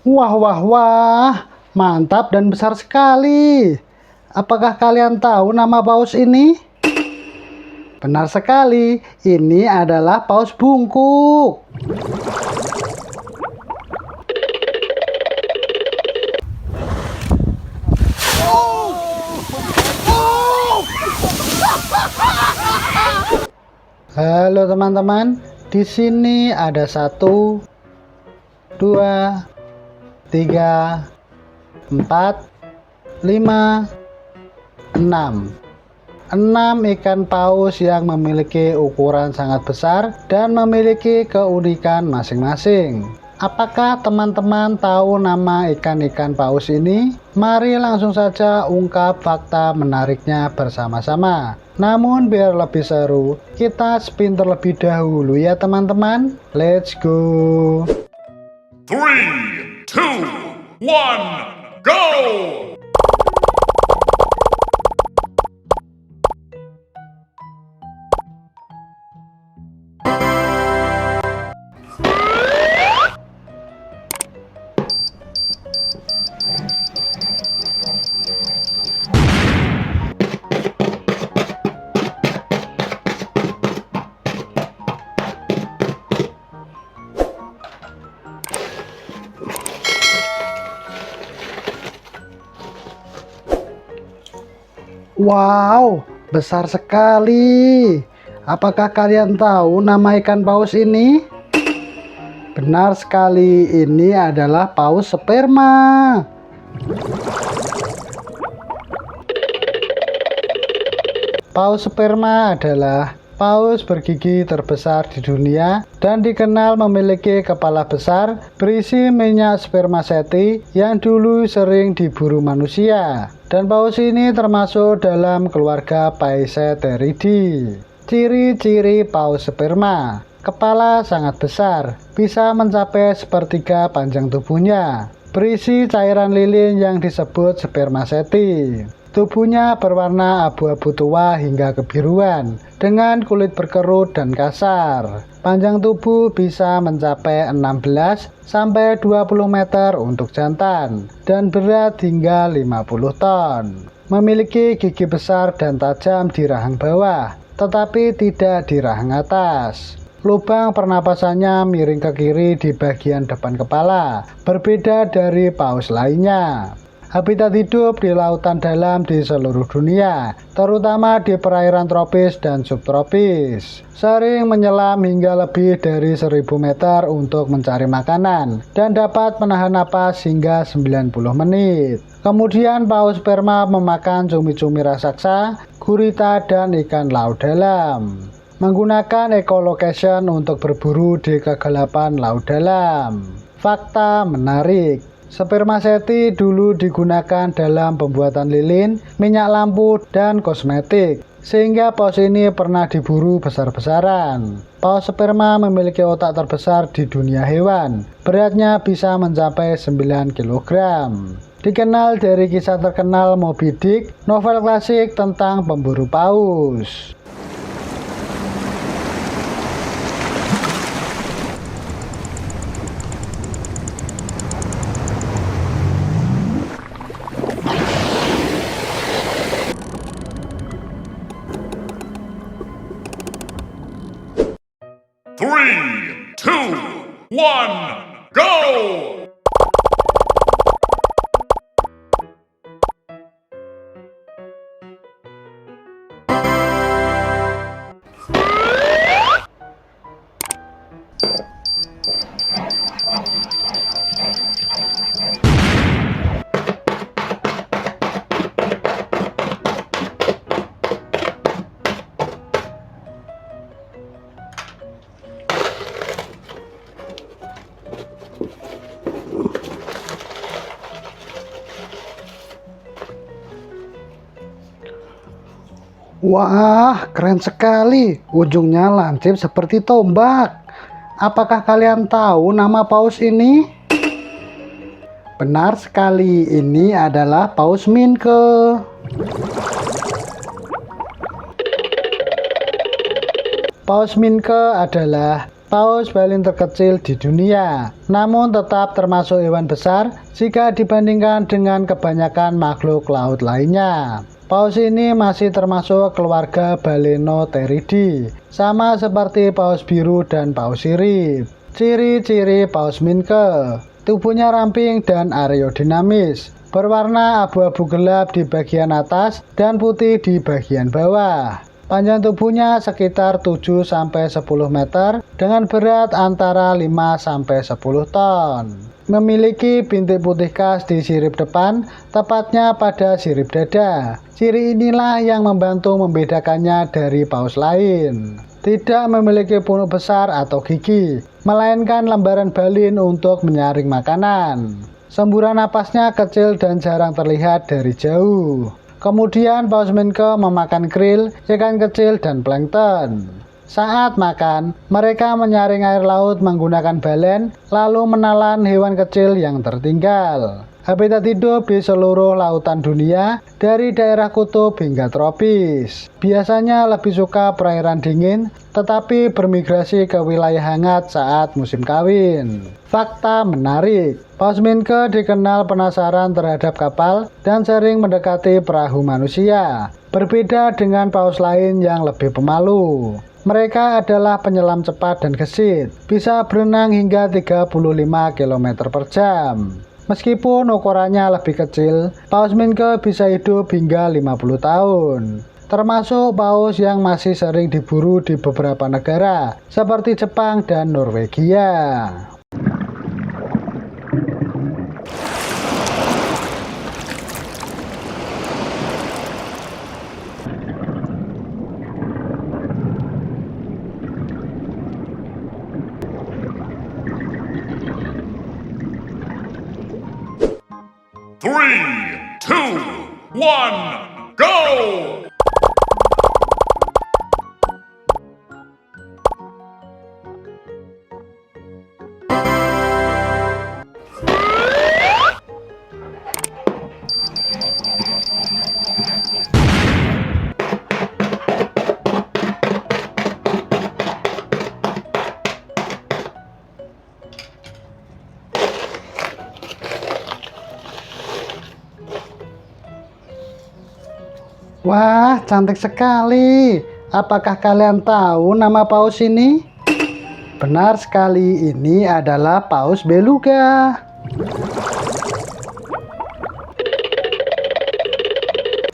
Wah, wah, wah, mantap dan besar sekali. Apakah kalian tahu nama paus ini? Benar sekali, ini adalah paus bungkuk. Halo teman-teman, di sini ada 1, 2, 3, 4, 5, 6. 6 ikan paus yang memiliki ukuran sangat besar dan memiliki keunikan masing-masing. Apakah teman-teman tahu nama ikan-ikan paus ini? Mari langsung saja ungkap fakta menariknya bersama-sama. Namun biar lebih seru, kita spin terlebih dahulu ya teman-teman. Let's go! 3, 2, 1, go! Wow, besar sekali. Apakah kalian tahu nama ikan paus ini? Benar sekali, ini adalah paus sperma. Paus sperma adalah paus bergigi terbesar di dunia dan dikenal memiliki kepala besar berisi minyak spermaseti yang dulu sering diburu manusia. Dan paus ini termasuk dalam keluarga Paeseteridae. Ciri-ciri paus sperma: kepala sangat besar, bisa mencapai sepertiga panjang tubuhnya, berisi cairan lilin yang disebut spermaseti. Tubuhnya berwarna abu-abu tua hingga kebiruan, dengan kulit berkerut dan kasar. Panjang tubuh bisa mencapai 16-20 meter untuk jantan, dan berat hingga 50 ton. Memiliki gigi besar dan tajam di rahang bawah, tetapi tidak di rahang atas. Lubang pernapasannya miring ke kiri di bagian depan kepala, berbeda dari paus lainnya. Habitat hidup di lautan dalam di seluruh dunia, terutama di perairan tropis dan subtropis. Sering menyelam hingga lebih dari 1000 meter untuk mencari makanan, dan dapat menahan napas hingga 90 menit. Kemudian paus sperma memakan cumi-cumi raksasa, gurita, dan ikan laut dalam. Menggunakan echolocation untuk berburu di kegelapan laut dalam. Fakta menarik: spermaseti dulu digunakan dalam pembuatan lilin, minyak lampu, dan kosmetik, sehingga paus ini pernah diburu besar-besaran. Paus sperma memiliki otak terbesar di dunia hewan, beratnya bisa mencapai 9 kg. Dikenal dari kisah terkenal Moby Dick, novel klasik tentang pemburu paus. Three, two, one, go! Wah, keren sekali. Ujungnya lancip seperti tombak. Apakah kalian tahu nama paus ini? Benar sekali, ini adalah paus Minke. Paus Minke adalah paus baleen terkecil di dunia, namun tetap termasuk hewan besar jika dibandingkan dengan kebanyakan makhluk laut lainnya. Paus ini masih termasuk keluarga Balenotheridae, sama seperti paus biru dan paus sirip. Ciri-ciri paus minke: tubuhnya ramping dan aerodinamis, berwarna abu-abu gelap di bagian atas dan putih di bagian bawah. Panjang tubuhnya sekitar 7-10 meter dengan berat antara 5-10 ton. Memiliki bintik putih khas di sirip depan, tepatnya pada sirip dada. Ciri inilah yang membantu membedakannya dari paus lain. Tidak memiliki punuk besar atau gigi, melainkan lembaran baleen untuk menyaring makanan. Semburan napasnya kecil dan jarang terlihat dari jauh. Kemudian paus minke memakan krill, ikan kecil, dan plankton. Saat makan, mereka menyaring air laut menggunakan balen, lalu menelan hewan kecil yang tertinggal. Habitat hidup di seluruh lautan dunia, dari daerah kutub hingga tropis. Biasanya lebih suka perairan dingin, tetapi bermigrasi ke wilayah hangat saat musim kawin. Fakta menarik: paus minke dikenal penasaran terhadap kapal dan sering mendekati perahu manusia. Berbeda dengan paus lain yang lebih pemalu. Mereka adalah penyelam cepat dan gesit, bisa berenang hingga 35 km per jam. Meskipun ukurannya lebih kecil, paus minke bisa hidup hingga 50 tahun. Termasuk paus yang masih sering diburu di beberapa negara, seperti Jepang dan Norwegia. Three, two, one, go! Wah, cantik sekali. Apakah kalian tahu nama paus ini? Benar sekali, ini adalah paus beluga.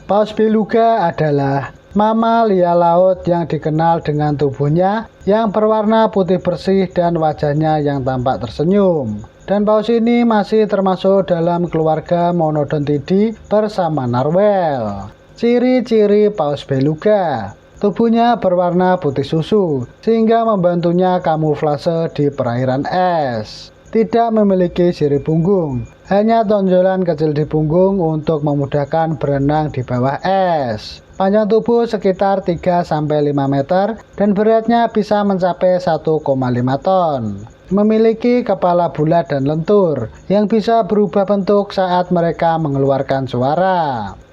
Paus beluga adalah mamalia laut yang dikenal dengan tubuhnya yang berwarna putih bersih dan wajahnya yang tampak tersenyum. Dan paus ini masih termasuk dalam keluarga Monodontidae bersama narwhal. Ciri-ciri paus beluga: tubuhnya berwarna putih susu, sehingga membantunya kamuflase di perairan es. Tidak memiliki sirip punggung, hanya tonjolan kecil di punggung untuk memudahkan berenang di bawah es. Panjang tubuh sekitar 3-5 meter dan beratnya bisa mencapai 1,5 ton. Memiliki kepala bulat dan lentur yang bisa berubah bentuk saat mereka mengeluarkan suara.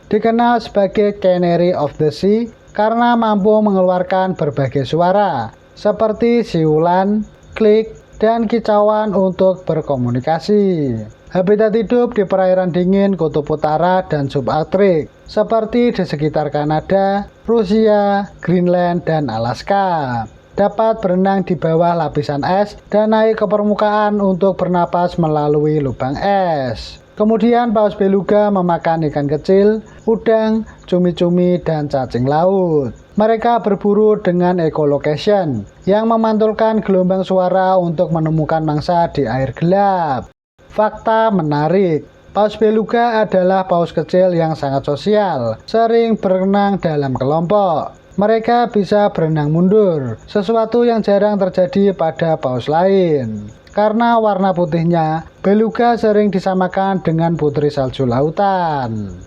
Dikenal sebagai Canary of the Sea karena mampu mengeluarkan berbagai suara seperti siulan, klik, dan kicauan untuk berkomunikasi. Habitat hidup di perairan dingin kutub utara dan subarktik seperti di sekitar Kanada, Rusia, Greenland, dan Alaska. Dapat berenang di bawah lapisan es dan naik ke permukaan untuk bernapas melalui lubang es. Kemudian paus beluga memakan ikan kecil, udang, cumi-cumi, dan cacing laut. Mereka berburu dengan echolocation yang memantulkan gelombang suara untuk menemukan mangsa di air gelap. Fakta menarik: paus beluga adalah paus kecil yang sangat sosial, sering berenang dalam kelompok. Mereka bisa berenang mundur, sesuatu yang jarang terjadi pada paus lain. Karena warna putihnya, beluga sering disamakan dengan putri salju lautan.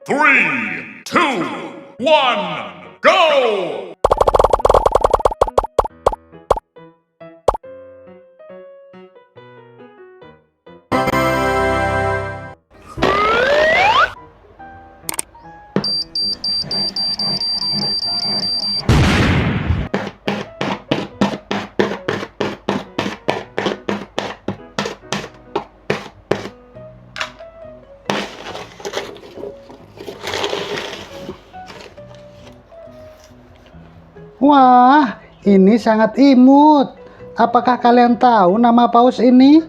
3, 2, 1, go! Wah, ini sangat imut. Apakah kalian tahu nama paus ini?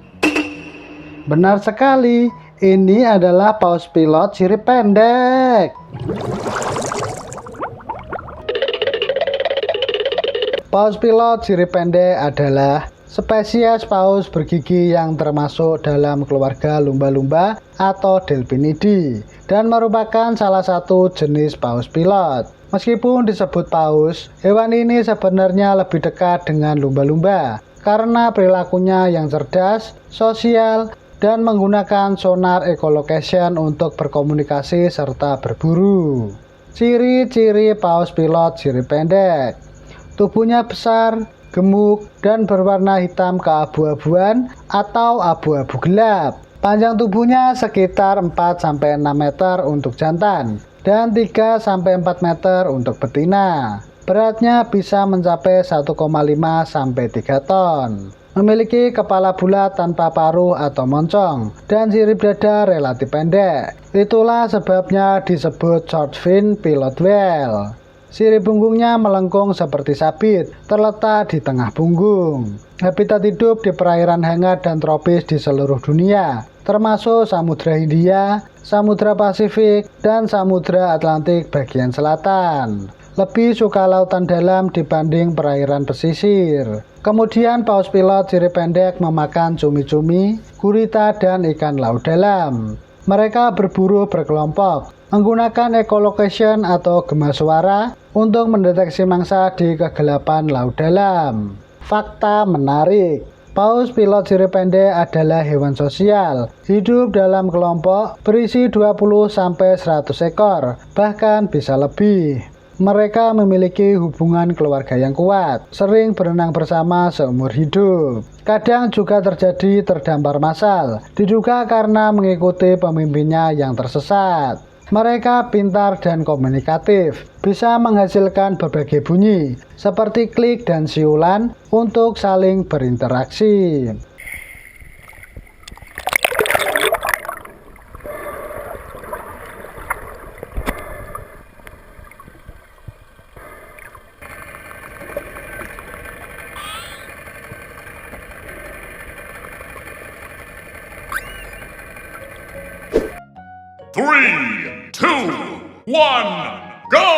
Benar sekali, ini adalah paus pilot sirip pendek. Paus pilot sirip pendek adalah spesies paus bergigi yang termasuk dalam keluarga lumba-lumba atau Delphinidae dan merupakan salah satu jenis paus pilot. Meskipun disebut paus, hewan ini sebenarnya lebih dekat dengan lumba-lumba karena perilakunya yang cerdas, sosial, dan menggunakan sonar echolocation untuk berkomunikasi serta berburu. Ciri-ciri paus pilot sirip pendek: tubuhnya besar, gemuk, dan berwarna hitam keabu-abuan atau abu-abu gelap. Panjang tubuhnya sekitar 4-6 meter untuk jantan dan 3-4 meter untuk betina. Beratnya bisa mencapai 1,5-3 ton. Memiliki kepala bulat tanpa paruh atau moncong dan sirip dada relatif pendek. Itulah sebabnya disebut short fin pilot whale. Sirip punggungnya melengkung seperti sabit, terletak di tengah punggung. Habitat hidup di perairan hangat dan tropis di seluruh dunia, termasuk Samudra Hindia, Samudra Pasifik, dan Samudra Atlantik bagian selatan. Lebih suka lautan dalam dibanding perairan pesisir. Kemudian paus pilot sirip pendek memakan cumi-cumi, gurita, dan ikan laut dalam. Mereka berburu berkelompok, menggunakan echolocation atau gema suara untuk mendeteksi mangsa di kegelapan laut dalam. Fakta menarik: paus pilot sirip pendek adalah hewan sosial, hidup dalam kelompok berisi 20-100 ekor, bahkan bisa lebih. Mereka memiliki hubungan keluarga yang kuat, sering berenang bersama seumur hidup. Kadang juga terjadi terdampar massal, diduga karena mengikuti pemimpinnya yang tersesat. Mereka pintar dan komunikatif, bisa menghasilkan berbagai bunyi, seperti klik dan siulan untuk saling berinteraksi. Three, two, one, go!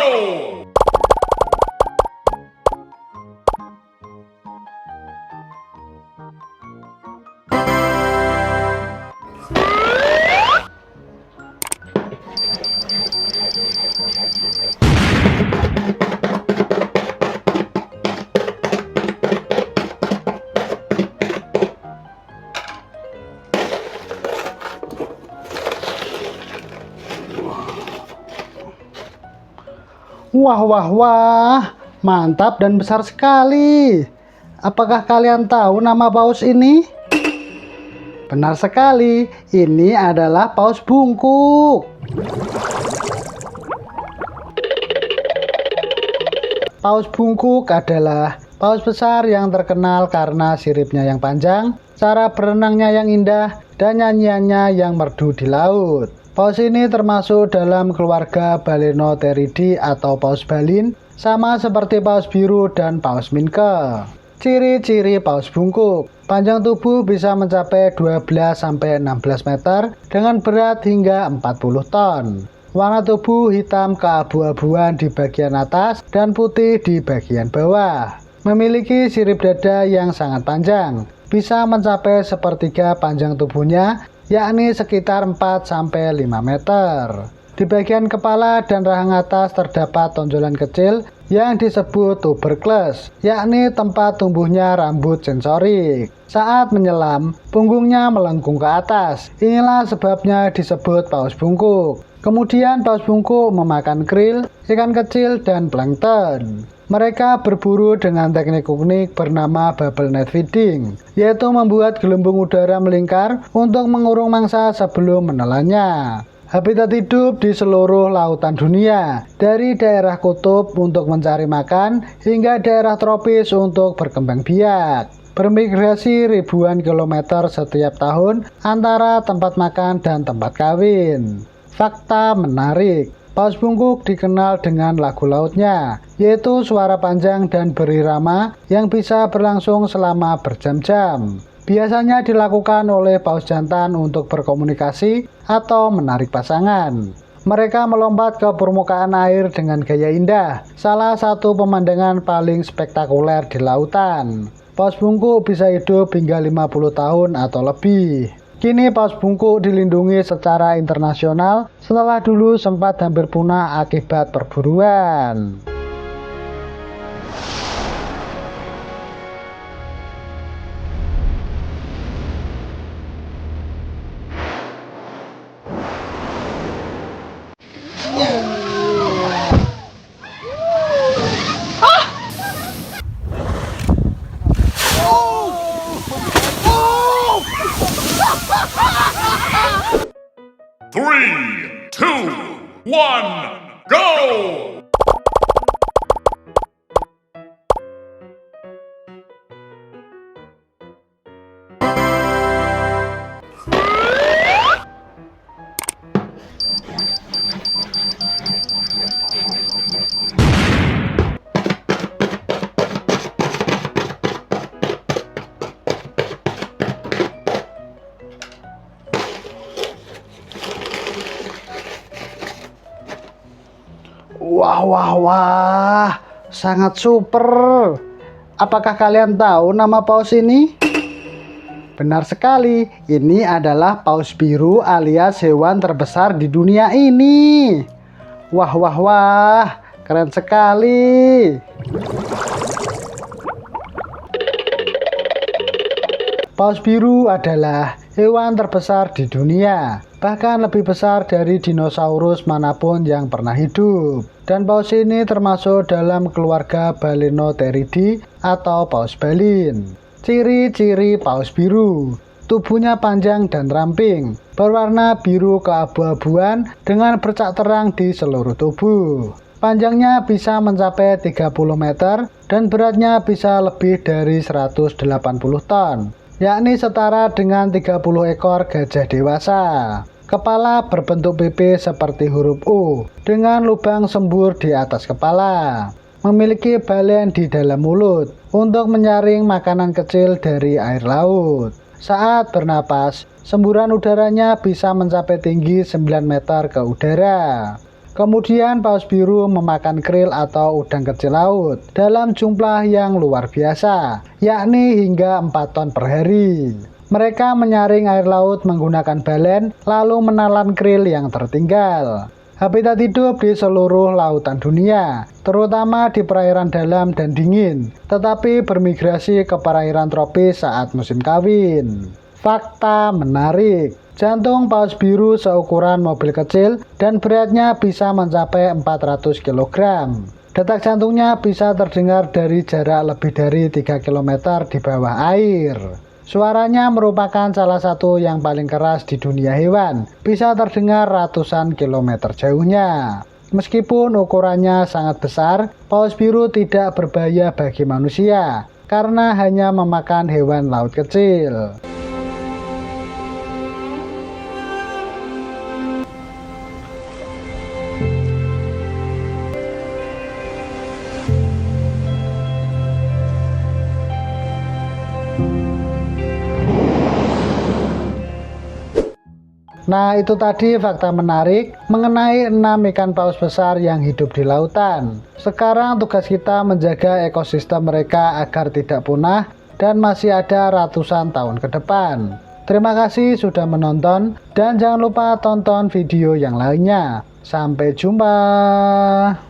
Wah, wah, wah, mantap dan besar sekali. Apakah kalian tahu nama paus ini? Benar sekali, ini adalah paus bungkuk. Paus bungkuk adalah paus besar yang terkenal karena siripnya yang panjang, cara berenangnya yang indah, dan nyanyiannya yang merdu di laut. Paus ini termasuk dalam keluarga Balenotheridae atau paus balin, sama seperti paus biru dan paus minke. Ciri-ciri paus bungkuk: panjang tubuh bisa mencapai 12-16 meter dengan berat hingga 40 ton. Warna tubuh hitam keabu-abuan di bagian atas dan putih di bagian bawah. Memiliki sirip dada yang sangat panjang, bisa mencapai sepertiga panjang tubuhnya, yakni sekitar 4-5 meter. Di bagian kepala dan rahang atas terdapat tonjolan kecil yang disebut tubercles, yakni tempat tumbuhnya rambut sensorik. Saat menyelam, punggungnya melengkung ke atas. Inilah sebabnya disebut paus bungkuk. Kemudian paus bungkuk memakan krill, ikan kecil, dan plankton. Mereka berburu dengan teknik unik bernama bubble net feeding, yaitu membuat gelembung udara melingkar untuk mengurung mangsa sebelum menelannya. Habitat hidup di seluruh lautan dunia, dari daerah kutub untuk mencari makan hingga daerah tropis untuk berkembang biak. Bermigrasi ribuan kilometer setiap tahun antara tempat makan dan tempat kawin. Fakta menarik, paus bungkuk dikenal dengan lagu lautnya, yaitu suara panjang dan berirama yang bisa berlangsung selama berjam-jam. Biasanya dilakukan oleh paus jantan untuk berkomunikasi atau menarik pasangan. Mereka melompat ke permukaan air dengan gaya indah, salah satu pemandangan paling spektakuler di lautan. Paus bungkuk bisa hidup hingga 50 tahun atau lebih. Kini paus bungkuk dilindungi secara internasional setelah dulu sempat hampir punah akibat perburuan. Three, two, one, go! Wah, sangat super. Apakah kalian tahu nama paus ini? Benar sekali, ini adalah paus biru alias hewan terbesar di dunia ini. Wah, keren sekali. Paus biru adalah hewan terbesar di dunia, bahkan lebih besar dari dinosaurus manapun yang pernah hidup. Dan paus ini termasuk dalam keluarga Balenotheridae atau paus balin. Ciri-ciri paus biru: tubuhnya panjang dan ramping, berwarna biru keabu-abuan dengan bercak terang di seluruh tubuh. Panjangnya bisa mencapai 30 meter dan beratnya bisa lebih dari 180 ton, yakni setara dengan 30 ekor gajah dewasa. Kepala berbentuk pipi seperti huruf U dengan lubang sembur di atas kepala. Memiliki balen di dalam mulut untuk menyaring makanan kecil dari air laut. Saat bernapas, semburan udaranya bisa mencapai tinggi 9 meter ke udara. Kemudian paus biru memakan krill atau udang kecil laut dalam jumlah yang luar biasa, yakni hingga 4 ton per hari. Mereka menyaring air laut menggunakan balen, lalu menelan krill yang tertinggal. Habitat hidup di seluruh lautan dunia, terutama di perairan dalam dan dingin, tetapi bermigrasi ke perairan tropis saat musim kawin. Fakta menarik, jantung paus biru seukuran mobil kecil dan beratnya bisa mencapai 400 kg. Detak jantungnya bisa terdengar dari jarak lebih dari 3 km di bawah air. Suaranya merupakan salah satu yang paling keras di dunia hewan, bisa terdengar ratusan kilometer jauhnya. Meskipun ukurannya sangat besar, paus biru tidak berbahaya bagi manusia, karena hanya memakan hewan laut kecil. Nah, itu tadi fakta menarik mengenai 6 ikan paus besar yang hidup di lautan. Sekarang tugas kita menjaga ekosistem mereka agar tidak punah dan masih ada ratusan tahun ke depan. Terima kasih sudah menonton dan jangan lupa tonton video yang lainnya. Sampai jumpa.